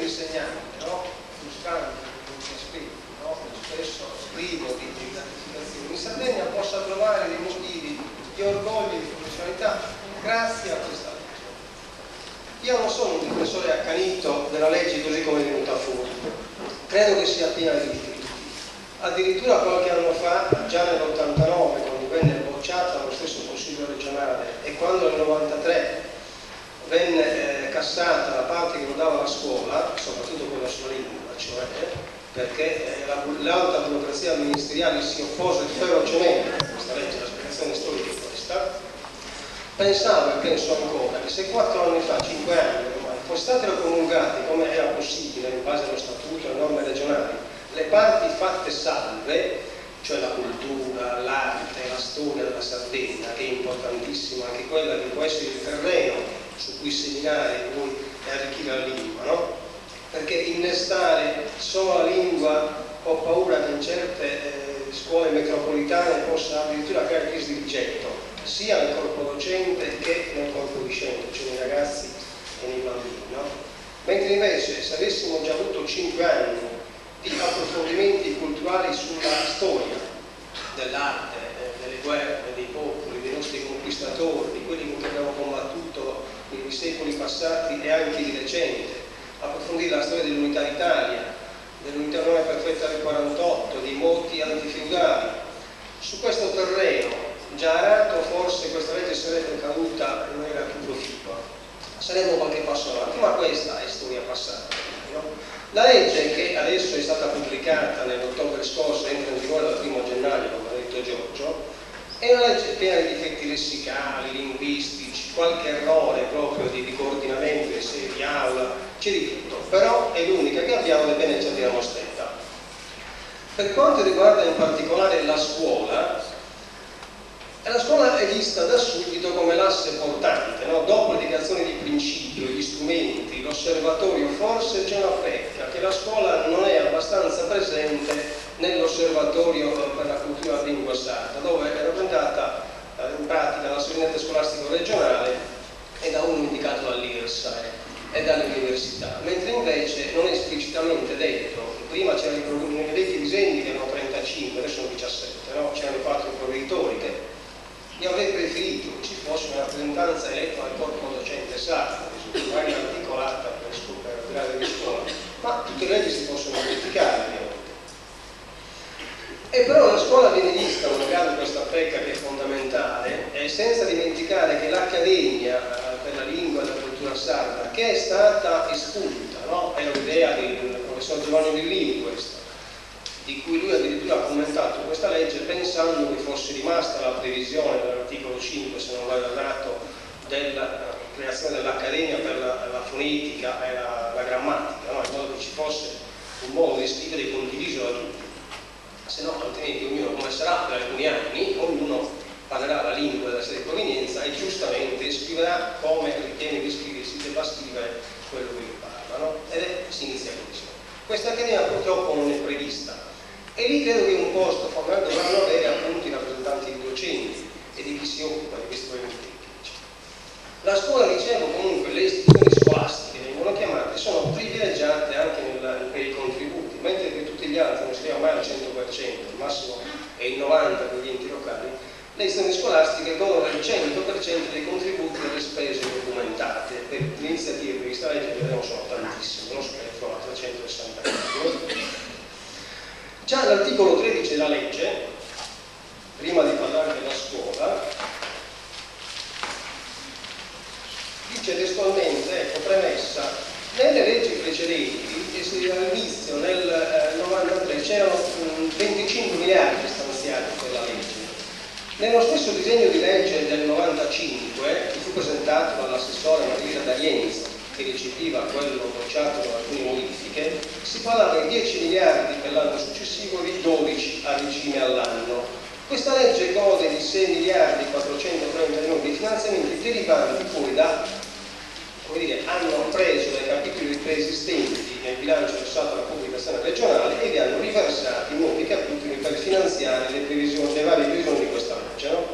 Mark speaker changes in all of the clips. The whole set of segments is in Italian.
Speaker 1: insegnante, no? Frustrante, no? Spesso privo di gratificazione, in Sardegna possa trovare dei motivi di orgoglio e di professionalità grazie a questa legge. Io non sono un difensore accanito della legge così come è venuta fuori, credo che sia piena di difetti. Addirittura qualche anno fa, già nell'89, quando venne bocciata dallo stesso Consiglio regionale e quando nel 93 venne cassata la parte che riguardava la scuola, soprattutto quella sulla lingua, cioè perché l'alta burocrazia ministeriale si oppose ferocemente a questa legge, la spiegazione storica è questa, pensavo e penso ancora che se 4 anni fa, 5 anni ormai, fossero promulgate come era possibile in base allo statuto e alle norme regionali, le parti fatte salve, cioè la cultura, l'arte, la storia della Sardegna, che è importantissima, anche quella che può essere il terreno su cui seminare e arricchire la lingua, no? Perché innestare solo la lingua ho paura che in certe scuole metropolitane possa addirittura creare crisi di rigetto, sia nel corpo docente che nel corpo discente, cioè nei ragazzi e nei bambini, no? Mentre invece se avessimo già avuto 5 anni di approfondimenti culturali sulla storia dell'arte, delle guerre, dei popoli, dei nostri conquistatori, di quelli con cui abbiamo combattuto nei secoli passati e anche di recente, approfondire la storia dell'unità d'Italia, dell'unità perfetta del 48, dei moti antifeudali. Su questo terreno già arato forse questa legge sarebbe caduta in maniera più proficua. Saremmo qualche passo avanti, ma questa è storia passata, no? La legge che adesso è stata pubblicata nell'ottobre scorso, entra in vigore dal 1° gennaio, come ha detto Giorgio, è una legge piena di difetti lessicali, linguistici, qualche errore proprio di coordinamento in sede di aula, c'è di tutto, però è l'unica che abbiamo e bene ci abbiamo stretta. Per quanto riguarda in particolare la scuola è vista da subito come l'asse portante, no? Dopo le indicazioni di principio, gli strumenti, l'osservatorio, forse c'è una pecca, che la scuola non è abbastanza presente nell'osservatorio per la cultura lingua sarda, dove è rappresentata in pratica dal Gabinetto scolastico regionale e da uno indicato dall'IRSA e dalle università, mentre invece non è esplicitamente detto. Prima c'erano i vecchi disegni che erano 35, adesso sono 17, no? C'erano i 4 provveditori che io avrei preferito che ci fosse una rappresentanza eletta dal corpo docente sardo, magari articolata per grado di scuola, ma tutte le leggi si possono modificare ovviamente. E però la scuola viene vista, magari questa pecca che è fondamentale, e senza dimenticare che l'Accademia per la lingua e la cultura sarda, che è stata espunta, no? È l'idea del professor Giovanni Villini questa, di cui lui addirittura ha commentato questa legge pensando che fosse rimasta la previsione dell'articolo 5, se non vado errato, della creazione dell'Accademia per la fonetica e la grammatica, no? In modo che ci fosse un modo di scrivere condiviso da tutti, se no altrimenti ognuno, come sarà per alcuni anni, ognuno parlerà la lingua della sede di provenienza e giustamente scriverà come ritiene che si debba scrivere quello che lui parla, no? Si inizia così. Questa Accademia purtroppo non è prevista. E lì credo che un posto fondamentale dovranno avere appunto i rappresentanti dei docenti e di chi si occupa di questi problemi tecnici. La scuola, dicevo, comunque le istituzioni scolastiche vengono chiamate, sono privilegiate anche per i contributi, mentre per tutti gli altri non si arriva mai al 100%, il massimo è il 90% per gli enti locali, le istituzioni scolastiche godono del 100% dei contributi delle spese documentate. Per le iniziative per questa legge, vedremo, sono tantissime, non sono 360 euro. Già l'articolo 13 della legge, prima di parlare della scuola, dice testualmente, ecco, premessa, nelle leggi precedenti, all'inizio nel 93 c'erano 25 miliardi stanziati per la legge. Nello stesso disegno di legge del 95, che fu presentato dall'assessore Marisa D'Arienza, che recepiva quello bocciato con alcune modifiche, si parlava di 10 miliardi per l'anno successivo e di 12 a regime all'anno. Questa legge gode di 6 miliardi 430 milioni di finanziamenti derivanti poi da, come dire, hanno preso dai capitoli preesistenti nel bilancio dello Stato della pubblicazione regionale e li hanno riversati in nuovi capitoli per finanziare le varie previsioni di questa legge, no?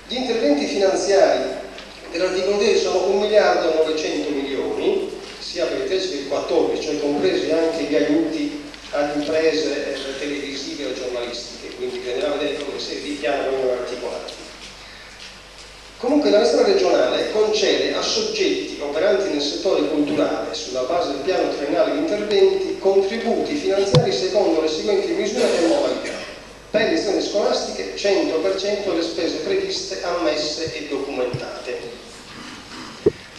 Speaker 1: Gli interventi finanziari dell'articolo 10 sono 1 miliardo e 900 milioni, sia per il 13 che per il 14, cioè compresi anche gli aiuti ad imprese televisive o giornalistiche, quindi bisognerà vedere come serie di piani vengono articolati. Comunque l'amministrazione regionale concede a soggetti operanti nel settore culturale, sulla base del piano triennale di interventi, contributi finanziari secondo le seguenti misure e modalità. Per le istituzioni scolastiche 100% delle spese previste, ammesse e documentate.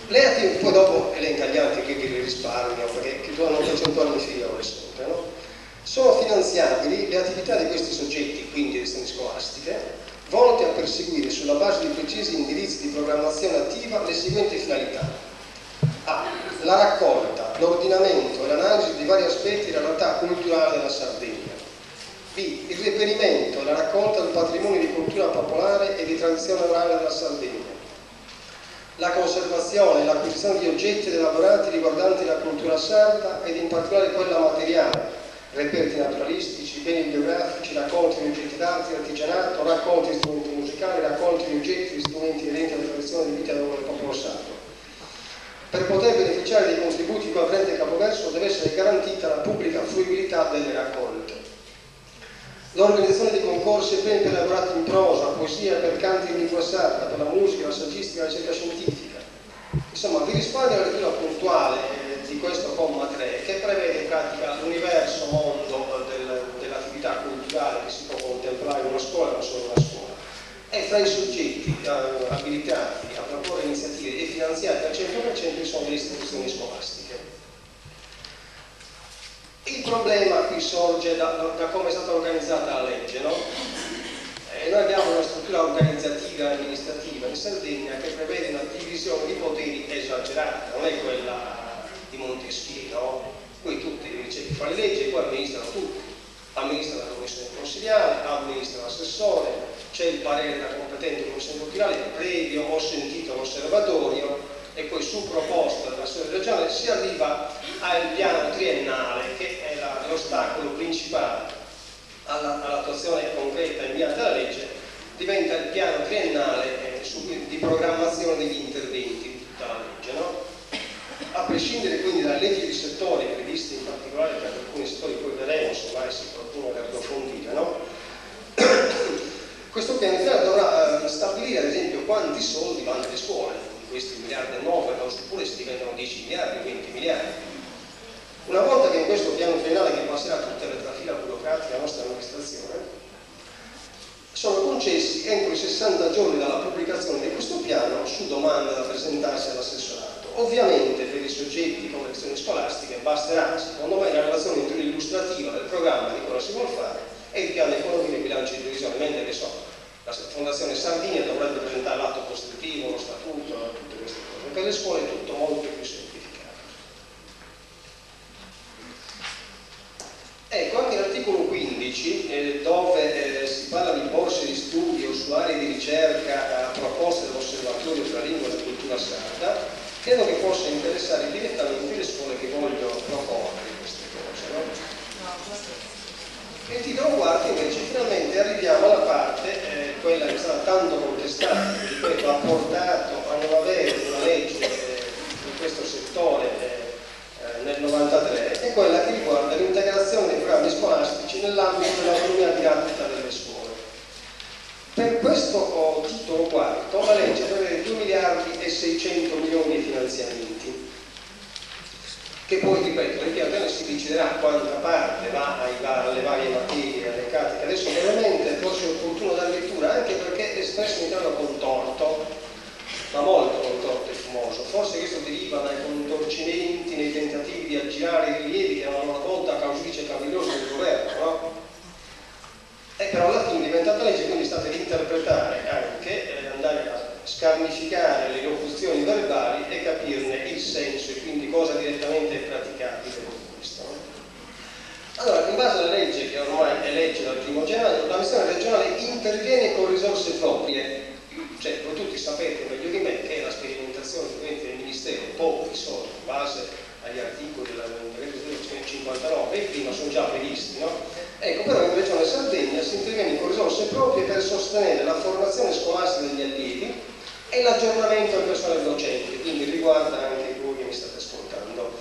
Speaker 1: Le attività, poi dopo elenca gli altri che vi risparmio, perché hanno percentuali inferiori sempre, no? Sono finanziabili le attività di questi soggetti, quindi le istituzioni scolastiche, volte a perseguire sulla base di precisi indirizzi di programmazione attiva le seguenti finalità. A. La raccolta, l'ordinamento e l'analisi di vari aspetti della realtà culturale della Sardegna. B. Il reperimento e la raccolta del patrimonio di cultura popolare e di tradizione orale della Sardegna. La conservazione e l'acquisizione di oggetti ed elaborati riguardanti la cultura sarda ed in particolare quella materiale, reperti naturalistici, beni biografici, raccolti di oggetti d'arte, artigianato, raccolti di strumenti musicali, raccolti di oggetti e strumenti inerenti alla tradizione di vita del popolo sardo. Per poter beneficiare dei contributi con affrente capoverso deve essere garantita la pubblica fruibilità delle raccolte. L'organizzazione di concorsi e premi per elaborati in prosa, poesia, per canti in lingua sarda, per la musica, la saggistica, la ricerca scientifica. Insomma, vi risparmio la lettura puntuale di questo comma 3 che prevede in pratica l'universo mondo dell'attività culturale che si può contemplare in una scuola, non solo in una scuola, e fra i soggetti abilitati a proporre iniziative e finanziati al 100% sono le istituzioni scolastiche. Il problema qui sorge da come è stata organizzata la legge, no? Noi abbiamo una struttura organizzativa e amministrativa in Sardegna che prevede una divisione di poteri esagerata, non è quella di Montesquieu, no? Qui tutti dice che fa le leggi e poi amministrano tutti, amministra la commissione consiliare, amministra l'assessore, c'è il parere della competente commissione culturale, previo o sentito l'osservatorio, e poi su proposta dell'assessore regionale si arriva al piano triennale che è l'ostacolo principale all'attuazione concreta e immediata della legge, diventa il piano triennale di programmazione degli interventi di tutta la legge, no? A prescindere quindi dalle leggi di settore previste in particolare per alcuni settori, poi vedremo se mai si qualcuno le approfondire, no? Questo piano triennale dovrà stabilire ad esempio quanti soldi vanno alle scuole, di questi 1,9 miliardi, oppure si diventano 10 miliardi, 20 miliardi. Una volta che in questo piano triennale, che passerà tutta la trafila burocratica della nostra amministrazione, sono concessi entro i 60 giorni dalla pubblicazione di questo piano su domanda da presentarsi all'assessorato. Ovviamente per i soggetti come le istituzioni scolastiche basterà, secondo me, la relazione illustrativa del programma di cosa si vuole fare e il piano economico e bilancio di previsione, mentre che so, la Fondazione Sardinia dovrebbe presentare l'atto costitutivo, lo statuto, tutte queste cose. Per le scuole è tutto molto più semplice. Ecco, anche l'articolo 15, dove si parla di borse di studio su aree di ricerca proposte dall'Osservatorio per la lingua e la cultura sarda, credo che possa interessare direttamente le scuole che vogliono proporre queste cose, no? Il titolo quarto invece finalmente arriviamo alla parte, quella che è stata tanto contestata, che ripeto, ha portato a non avere una legge in questo settore nel 93, è quella che riguarda l'integrazione dei programmi scolastici nell'ambito dell'autonomia didattica delle scuole. Per questo titolo quarto la legge prevede 2 miliardi e 600 milioni di finanziamenti, che poi, ripeto, nel piano si deciderà quanta parte va alle varie materie, alle catiche. Adesso veramente forse è opportuno dare lettura, anche perché è espresso in italiano contorto, ma molto contorto e fumoso. Forse questo deriva dai contorcimenti nei tentativi di aggirare i rilievi che erano una volta causidice e cavilloso del governo, no? Però alla fine è diventata legge, quindi state ad interpretare anche, andare a scarnificare le locuzioni verbali e capirne il senso e quindi cosa direttamente è praticabile con questo, no? Allora, in base alla legge, che ormai è legge dal 1° gennaio, l'amministrazione regionale interviene con risorse proprie. Cioè, voi tutti sapete meglio di me che la sperimentazione del Ministero, pochi soldi in base agli articoli della legge 59 e prima sono già previsti, no? Ecco, però in Regione Sardegna si interviene con risorse proprie per sostenere la formazione scolastica degli allievi e l'aggiornamento del personale docente, quindi riguarda anche voi che mi state ascoltando,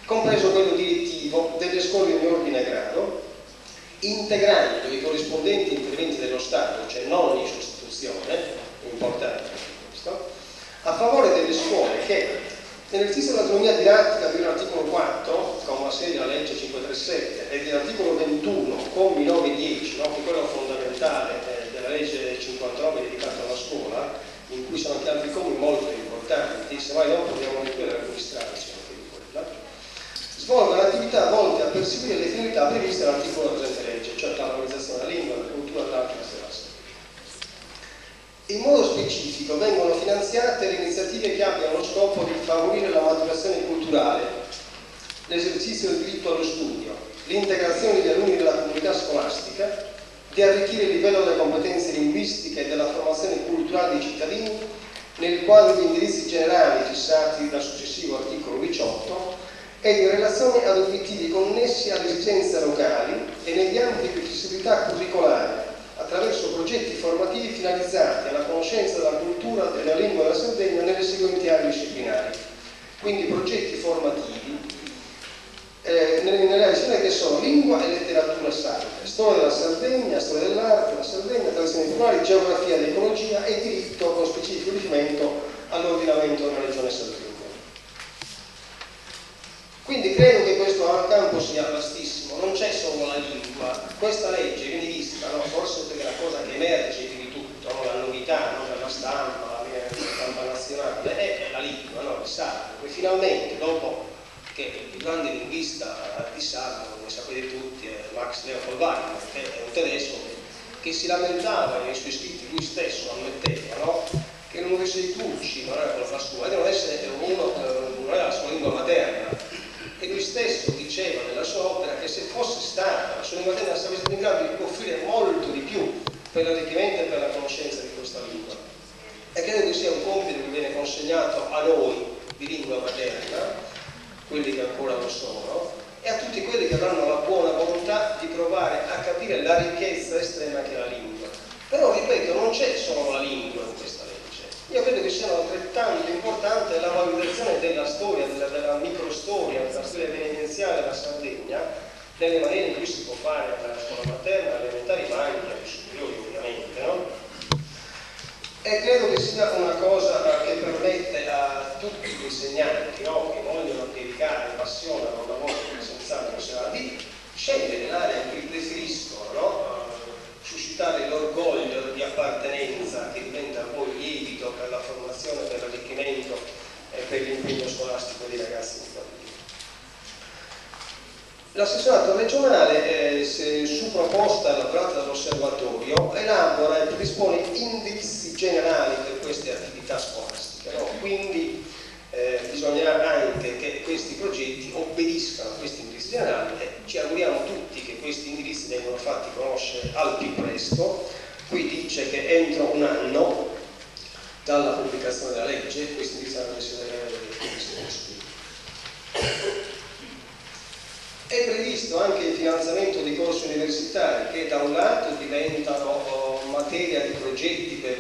Speaker 1: compreso quello direttivo integrando i corrispondenti interventi dello Stato, cioè non in sostituzione, è importante questo, a favore delle scuole che nell'esercizio dell'autonomia didattica di un articolo 4, comma 6 della legge 537 e dell'articolo 21, commi 9 e 10, no, che è quello fondamentale della legge 59 dedicata alla scuola, in cui sono anche altri commi molto importanti, se mai dopo dobbiamo ripetere alcuni stralci anche di quella, svolgono attività volte a perseguire le finalità previste dall'articolo della presente legge, cioè la valorizzazione della lingua, la cultura, l'arte e la storia. In modo specifico vengono finanziate le iniziative che abbiano lo scopo di favorire la maturazione culturale, l'esercizio del diritto allo studio, l'integrazione degli alunni della comunità scolastica, di arricchire il livello delle competenze linguistiche e della formazione culturale dei cittadini nel quadro di indirizzi generali fissati dal successivo articolo 18 ed in relazione ad obiettivi connessi alle esigenze locali e negli ambiti di flessibilità curricolare, attraverso progetti formativi finalizzati alla conoscenza della cultura e della lingua della Sardegna nelle seguenti aree disciplinari. Quindi progetti formativi nelle aree che sono lingua e letteratura sarda, storia della Sardegna, storia dell'arte della Sardegna, tradizioni popolari, geografia ed ecologia e diritto con specifico riferimento all'ordinamento della regione Sardegna. Quindi credo che questo campo sia vastissimo, non c'è solo la lingua, questa legge viene vista, no? Forse perché la cosa che emerge di tutto, no? La novità, no? Della stampa, la stampa nazionale, è la lingua, no? Il sardo, che finalmente dopo che il grande linguista di sardo, come sapete tutti, è Max Leopold Wagner, che è un tedesco che si lamentava nei suoi scritti, lui stesso ammetteva, no? Che non avesse i crucci, non era colpa sua, non era la sua lingua materna. E lui stesso diceva nella sua opera che se fosse stata la sua lingua materna sarebbe stato in grado di offrire molto di più per l'arricchimento e per la conoscenza di questa lingua. E credo che sia un compito che viene consegnato a noi di lingua materna, quelli che ancora lo sono, e a tutti quelli che avranno la buona volontà di provare a capire la ricchezza estrema che è la lingua. Però, ripeto, non c'è solo la lingua in questa legge. Io credo che sia altrettanto importante la valorizzazione della storia, della microstoria, della storia evenienziale della Sardegna, nelle maniere in cui si può fare alla scuola materna, alle elementari, ma anche alle superiori, ovviamente, no? E credo che sia una cosa che permette a tutti gli insegnanti, no? Che vogliono dedicare passione a un lavoro che senz'altro sarà di scegliere l'area in cui preferiscono, no? Suscitare l'orgoglio di appartenenza che diventa poi lievito per la formazione, per l'arricchimento e per l'impegno scolastico dei ragazzi di famiglia. L'assessorato regionale, su proposta elaborata dall'osservatorio, elabora e predispone indirizzi generali per queste attività scolastiche, no? Quindi bisognerà anche che questi progetti obbediscano a questi indirizzi generali e ci auguriamo tutti che questi indirizzi vengano fatti conoscere al più presto. Qui dice che entro un anno dalla pubblicazione della legge questi indirizzi devono essere conosciuti. È previsto anche il finanziamento di corsi universitari che da un lato diventano materia di progetti per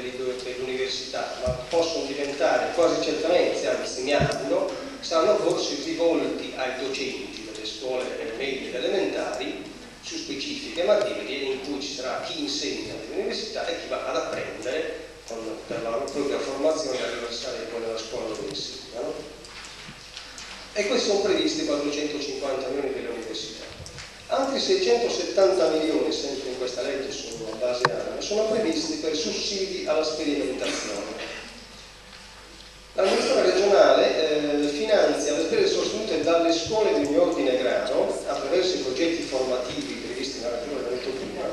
Speaker 1: l'università, ma possono diventare quasi certamente, anzi mi auguro, saranno corsi rivolti ai docenti delle scuole medie ed elementari su specifiche materie in cui ci sarà chi insegna all'università e chi va ad apprendere per la propria formazione da riversare poi nella scuola dove insegnano. E questi sono previsti 450 milioni delle università. Altri 670 milioni, sempre in questa legge, sono a base annua, sono previsti per sussidi alla sperimentazione. L'amministrazione regionale finanzia le spese sostenute dalle scuole di ogni ordine e grado attraverso i progetti formativi previsti nella regione del detto prima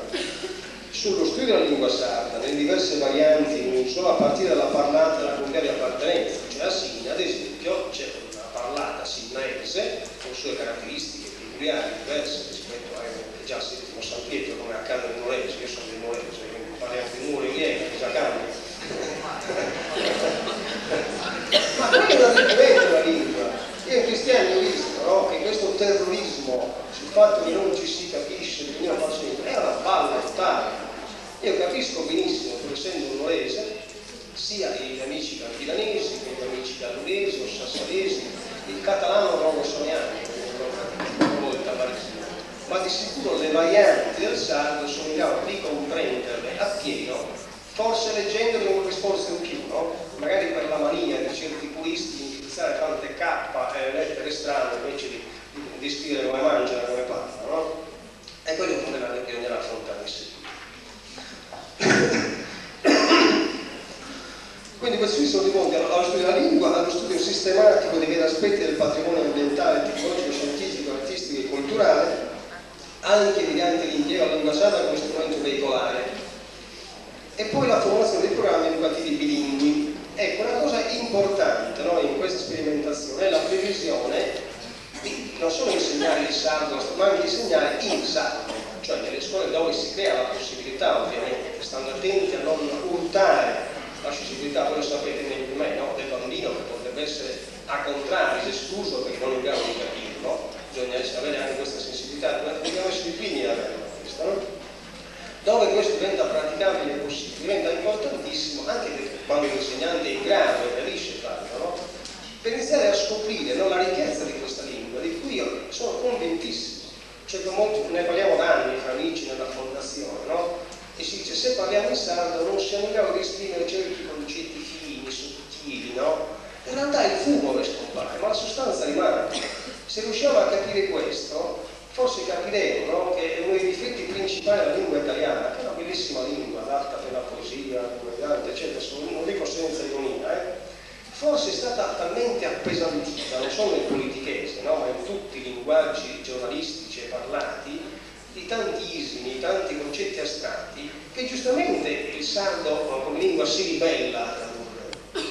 Speaker 1: sullo studio della lingua sarda nelle diverse varianti in uso a partire dalla parlata della comunità di appartenenza, cioè a Signa ad esempio c'è una parlata signaese con sue caratteristiche peculiari diverse rispetto a che già si dicono San Pietro come accade in Molese. Io sono di Molese, quindi parliamo di Muro e Viena, cosa cambia? Ma quello è un arricchimento della lingua. Io in questi anni ho visto, no, che questo terrorismo sul fatto che non ci si capisce, che ognuno fa sempre, è una balla totale. Io capisco benissimo, pur essendo un molese, sia gli amici campidanesi che gli amici galluresi o sassanesi, il catalano non lo so neanche, una volta parecchio. ma di sicuro le varianti del sardo sono in grado di comprenderle appieno, forse leggendole un risposto in più, no? Magari per la mania di certi puristi di utilizzare tante K e lettere strane invece di scrivere come mangiano e come parlano, no? E quello è un problema che bisognerà affrontare in seguito. Quindi questi studi sono rivolti allo studio della lingua, allo studio sistematico dei veri aspetti del patrimonio ambientale, tecnologico, scientifico, artistico e culturale, anche mediante l'impiego della lingua sarda come strumento veicolare. E poi la formazione dei programmi educativi bilingui. Ecco, una cosa importante, no, in questa sperimentazione è la previsione di non solo insegnare il sardo, ma anche insegnare il sardo, cioè nelle scuole dove si crea la possibilità, ovviamente, stando attenti a non urtare la accessibilità, voi lo sapete meglio di me, no? Del bambino che potrebbe essere a contrario, escluso perché non è in grado di capirlo, bisogna avere anche questa sensibilità, dobbiamo essere i primi ad avere questa, no? Dove questo diventa praticabile e possibile, diventa importantissimo anche quando l'insegnante è in grado e capisce farlo, no? Per iniziare a scoprire, no, la ricchezza di questa lingua, di cui io sono convintissimo, cioè ne parliamo da anni fra amici nella fondazione, no? E si dice, se parliamo in sardo non siamo in grado di esprimere certi concetti fini, sottili, no? In realtà il fumo scompare, ma la sostanza rimane. Se riusciamo a capire questo, forse capiremo, no, che è uno dei difetti principali della lingua italiana, che è una bellissima lingua, adatta per la poesia, eccetera, non dico senza ironia, forse è stata talmente appesantita, non solo nel politichese, no, ma in tutti i linguaggi giornalistici e parlati, di tanti ismi, di tanti concetti astratti, che giustamente il sardo come lingua si ribella a tradurre.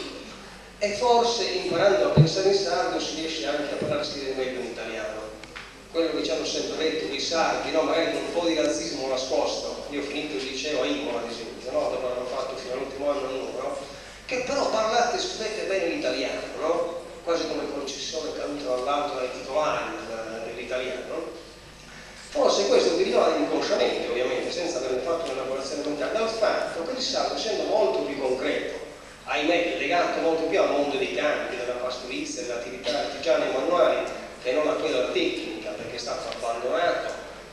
Speaker 1: E forse imparando a pensare in sardo si riesce anche a parlare e scrivere meglio in italiano. Quello che ci hanno sempre detto che i sardi, no, magari con un po' di razzismo nascosto, io ho finito il liceo a Imola ad esempio, no, dove l'avevo fatto fino all'ultimo anno a numero, che però parlate e scrivete bene l'italiano, no? Quasi come concessione caduta dall'alto dai titolari dell'italiano. Forse questo deriva inconsciamente, ovviamente, senza aver fatto un'elaborazione mentale, dal fatto che il sardo, essendo molto più concreto, ahimè, legato molto più al mondo dei campi, della pastorizia, delle attività artigiane e manuali, che non a quella della tecnica, perché è stato abbandonato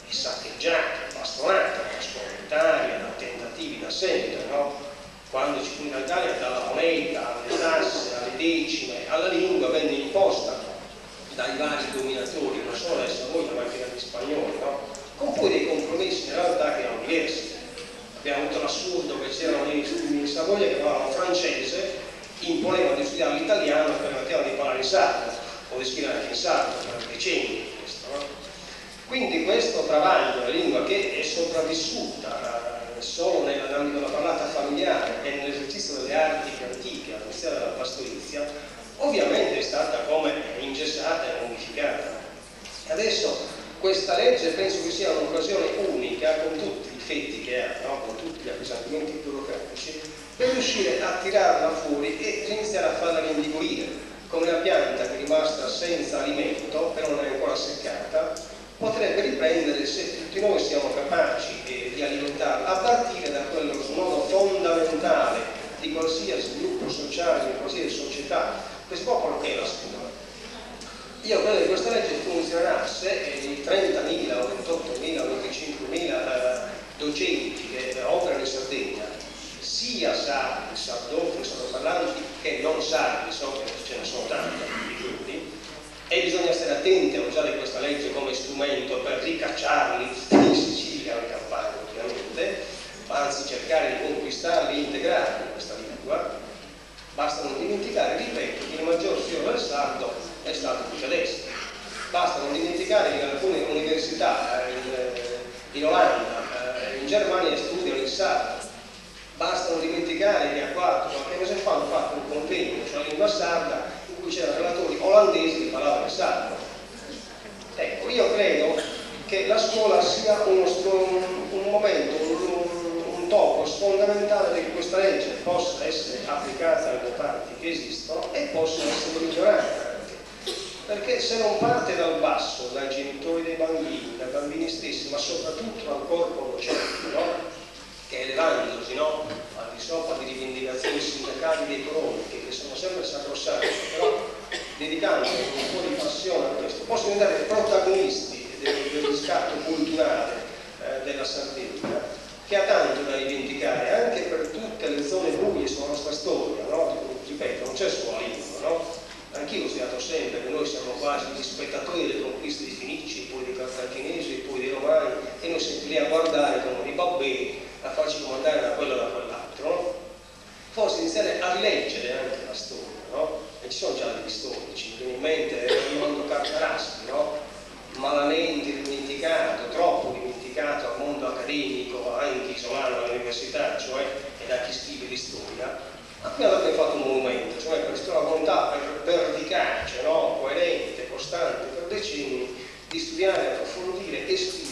Speaker 1: e saccheggiato, bastonato da scommentaria, da tentativi da sempre, no? Quando ci fu in Italia, dalla moneta, alle tasse, alle decime, alla lingua venne imposta dai vari dominatori, non solo dai Savoia ma anche dagli spagnoli, no? Con poi dei compromessi in realtà che erano diversi. Abbiamo avuto l'assurdo che c'erano in Savoia che parlavano francese, imponevano di studiare l'italiano e permettevano di parlare in sardo, o di scrivere anche in sardo, per decenni questo, no? Quindi questo travaglio della lingua che è sopravvissuta solo nell'ambito della parlata familiare e nell'esercizio delle arti antiche, a iniziare dalla pastorizia, ovviamente è stata come ingessata e modificata. Adesso questa legge penso che sia un'occasione unica, con tutti i difetti che ha, no? Con tutti gli appesantimenti burocratici, per riuscire a tirarla fuori e iniziare a farla rinvigorire, come una pianta che è rimasta senza alimento, però non è ancora seccata, potrebbe riprendere se tutti noi siamo capaci di alimentarla, a partire da quello snodo fondamentale di qualsiasi sviluppo sociale, di qualsiasi società, questo popolo che è la scuola. Io credo che questa legge funzionerà se i 30.000 o 28.000 o 25.000 docenti che operano in Sardegna, sia sardi, sardofoni, sardoparlanti, che non sardi, so che ce ne sono tanti di tutti, e bisogna stare attenti a usare questa legge come strumento per ricacciarli in Sicilia o in Campania, ovviamente, ma anzi cercare di conquistarli e integrarli in questa lingua. Basta non dimenticare, ripeto, che il maggior fiore del sardo è stato il tedesco. Basta non dimenticare che in alcune università in Olanda, in Germania studiano il sardo. Basta non dimenticare che qualche mese fa hanno fatto un convegno sulla lingua sarda in cui c'erano relatori olandesi che parlavano il sardo. Ecco, io credo che la scuola sia un momento, un tocco fondamentale perché questa legge possa essere applicata alle parti che esistono e possa essere migliorata anche. Perché se non parte dal basso, dai genitori dei bambini stessi, ma soprattutto dal corpo docente, no? Che elevandosi, no? Al di sopra di rivendicazioni sindacali ed economiche che sono sempre sacrosante, però dedicando un po' di passione a questo, possono diventare protagonisti del riscatto culturale della Sardegna, che ha tanto da rivendicare anche per tutte le zone buie sulla nostra storia, no? Ripeto, non c'è solo l'Ilva, no? Anch'io ho studiato sempre che noi siamo quasi gli spettatori delle conquiste di Fenici, poi dei cartaginesi, poi dei romani, e noi siamo lì a guardare come dei babbei, a farci comandare da quello e da quell'altro, no? Forse iniziare a rileggere anche la storia, no? E ci sono già degli storici, mi viene in mente Raimondo Cartaraschi, no? Malamente dimenticato, troppo dimenticato al mondo accademico, anche isolano all'università, cioè e da chi scrive di storia, a cui avrebbe fatto un monumento, cioè questa volontà pervicace, no? Coerente, costante, per decenni, di studiare, approfondire e scrivere